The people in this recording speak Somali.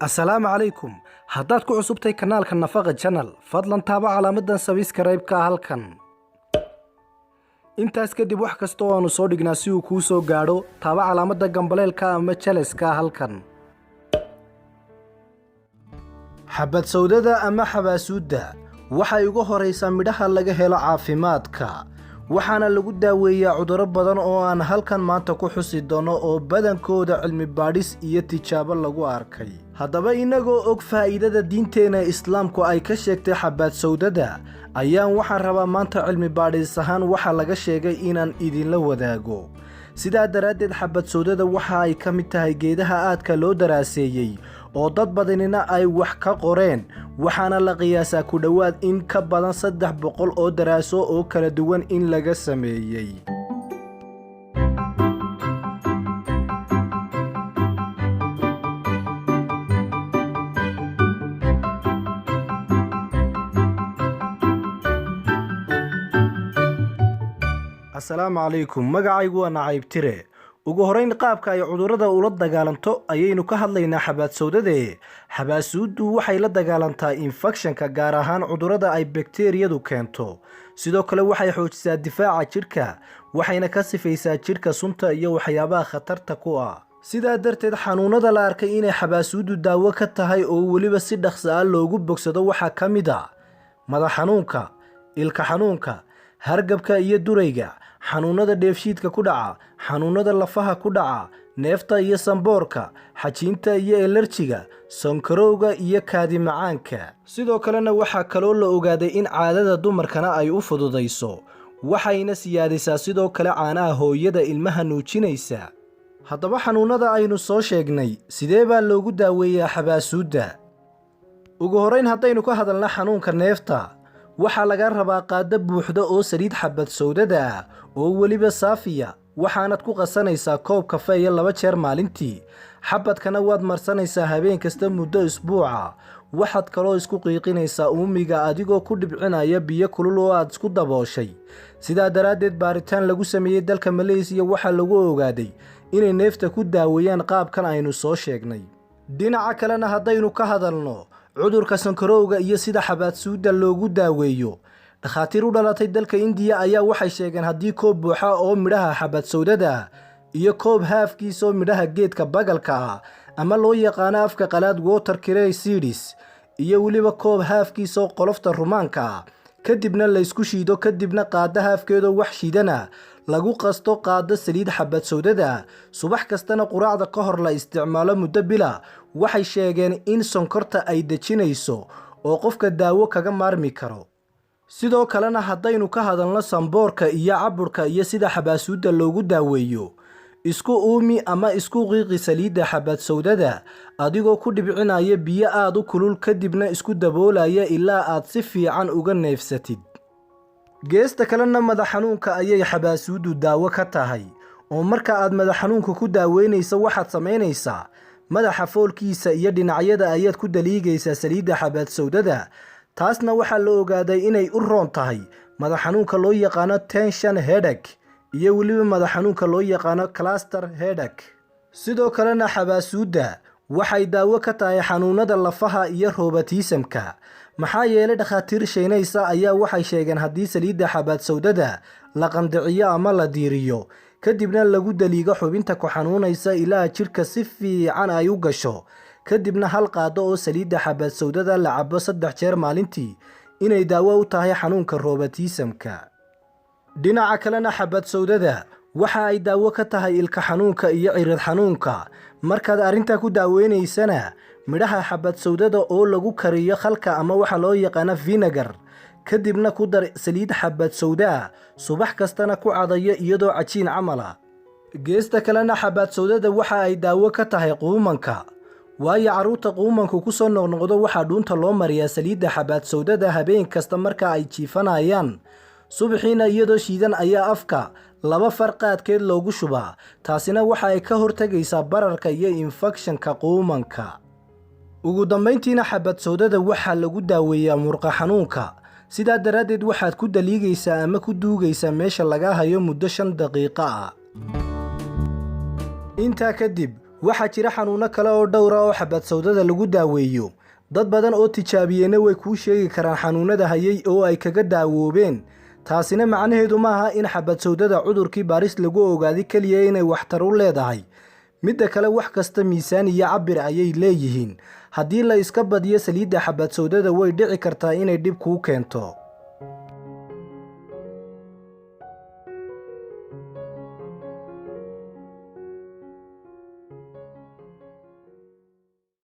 السلام عليكم. haddaad ku cusubtay kanaalka Nafaqa Channel fadlan taaba calaamadan subscribe-ka halkan. intaas kadib wax kasta oo aanu soo dhignaa si uu kuu soo gaadho taaba calaamada gambaleelka ama chalice-ka halkan. xabad sawdada ama xabaasuudda waxay ugu horeysaa midhaha laga helo caafimaadka waxaana lagu daaweeyaa cudurro badan oo aan halkan maanta ku xusi doono oo badankooda cilmi baadhis iyo tijaabo lagu arkay. haddaba inagoo og faa'iidada diinteena islaamku ay ka sheegtay xabad sawdada ayaan waxaan rabaa maanta cilmi baadhis ahaan waxa laga sheegay inaan idinla wadaago. sidaa daraaddeed xabad sawdada waxa ay ka mid tahay geedaha aadka loo daraaseeyey oo dad badanina ay wax ka qoreen waxaana la qiyaasaa ku dhowaad in ka badan 300 oo daraaso oo kala duwan in laga sameeyey. السلام عليكم. magacaygu waa Nacayb Tire. ugu horeyn qaabka ay cudurrada ula dagaalanto ayaynu ka hadlaynaa xabad sawdade. xabaasuuddu waxay la dagaalantaa infekshanka gaar ahaan cudurrada ay bakteeriyadu keento. sidoo kale waxay xoojisaa difaaca jidhka waxayna ka sifaysaa jidhka sunta iyo waxyaabaha khatarta ku ah. sidaa darteed xanuunada la arkay inay xabaasuuddu daawo ka tahay oo weliba si dhaqso ah loogu bogsado waxaa ka mid ah madax xanuunka, ilka xanuunka, hargabka iyo durayga, xanuunada dheefshiidka ku dhaca, xanuunada lafaha ku dhaca, neefta iyo samboorka, xajiinta iyo elerjiga, sonkorowga iyo kaadi macaanka. sidoo kalena waxaa kaloo la ogaaday in caadada dumarkana ay u fududayso waxayna siyaadisaa sidoo kale caanaha hooyada ilmaha nuujinaysa. haddaba xanuunada aynu soo sheegnay sidee baa loogu daaweeyaa xabaasuudda? ugu horeyn haddaynu ka hadalna xanuunka neefta waxaa laga rabaa qaado buuxda oo saliid xabad sawdada ah oo weliba saafiya waxaanad ku qasanaysaa koob kafeeya 2 jeer maalintii. xabadkana waad marsanaysaa habeen kasta muddo isbuuca. waxaad kaloo isku qiiqinaysaa uumiga adigoo ku dhibcinaya biyo kulul oo aad isku dabooshay. sidaa daraaddeed baaritaan lagu sameeyey dalka Malaysia waxaa lagu ogaaday inay neefta ku daaweeyaan qaabkan aynu soo sheegnay. dhinaca kalena haddaynu ka hadalno cudurka sonkorowga iyo sida xabaasuudda loogu daaweeyo, dhakhaatiir u dhalatay dalka India ayaa waxay sheegeen haddii koob buuxa oo midhaha xabad sawdada iyo koob haafkiisa oo midhaha geedka bagalka ah ama loo yaqaan afka qalaad water cress seeds iyo weliba koob haafkiisa oo qolofta rumaanka ah kadibna la isku shiido kadibna qaada haafkeeda wax shiidana lagu qasto qaado saliid xabad sawdada subax kastana quraacda ka hor la isticmaalo muddo bila waxay sheegeen in sonkorta ay dejinayso oo qofka daawo kaga maarmi karo. sidoo kalena haddaynu ka hadalno samboorka iyo caburka iyo sida xabaasuudda loogu daaweeyo, isku uumi ama isku qiiqi saliidda xabad sawdada adigoo ku dhibcinaya biyo aad u kulul kadibna isku daboolaya ilaa aad si fiican uga neefsatid. geesta kalena madax xanuunka ayay xabaasuuddu daawo ka tahay oo marka aad madax xanuunka ku daaweynayso waxaad samaynaysaa madaxa foolkiisa iyo dhinacyada ayaad ku daliigaysaa saliidda xabad sawdada. taasna waxaa la ogaaday inay u roon tahay madax xanuunka loo yaqaano tension headache iyo weliba madax xanuunka loo yaqaano cluster headache. sidoo kalena xabaasuudda waxay daawo ka tahay xanuunada lafaha iyo rheumatism-ka maxaa yeelay dhakhaatiir sheynaysa ayaa waxay sheegeen haddii saliidda xabad sawdada la qandiciyo ama la diiriyo kadibna lagu daliigo xubinta ku xanuunaysa ilaa jidhka si fiican ay u gasho kadibna hal qaado oo saliidda xabad sawdada la cabo 3 jeer maalintii inay daawo u tahay xanuunka rheumatism-ka. dhinaca kalena xabad sawdada waxa ay daawo ka tahay ilka xanuunka iyo cirid xanuunka. markaad arrintaa ku daaweynaysana midhaha xabad sawdada oo lagu kariyo khalka ama waxa loo yaqaan vinegar kadibna ku dar saliid xabad sawda subax kastana ku cadayo iyadoo cajiin camal ah. geesta kalena xabad sawdada waxa ay daawo ka tahay quumanka waayo carruurta quumanku ku soo noqnoqdo waxaa dhuunta loo mariyaa saliidda xabad sawdada habeen kasta marka ay jiifanayaan. subaxiina iyadoo shiidan ayaa afka 2 farqaadkeed loogu shubaa. taasina waxa ay ka hortagaysaa bararka iyo infekshanka quumanka. ugu dambeyntiina xabad sawdada waxaa lagu daaweeyaa murqa xanuunka. sidaa daraaddeed waxaad ku daliigaysaa ama ku duugaysaa meesha laga hayo muddo 5 daqiiqo ah. intaa kadib waxaa jira xanuuno kale oo dhowr ah oo xabad sawdada lagu daaweeyo. dad badan oo tijaabiyeyna way kuu sheegi karaan xanuunada hayay oo ay kaga daawoobeen. taasina macnaheedu maaha in xabad sawdada cudurkii baaris lagu ogaaday kaliya inay waxtar u leedahay. midda kale wax kasta miisaan iyo cabir ayay leeyihiin. haddii la iska badiyo saliidda xabad sawdada way dhici kartaa inay dhib kuu keento.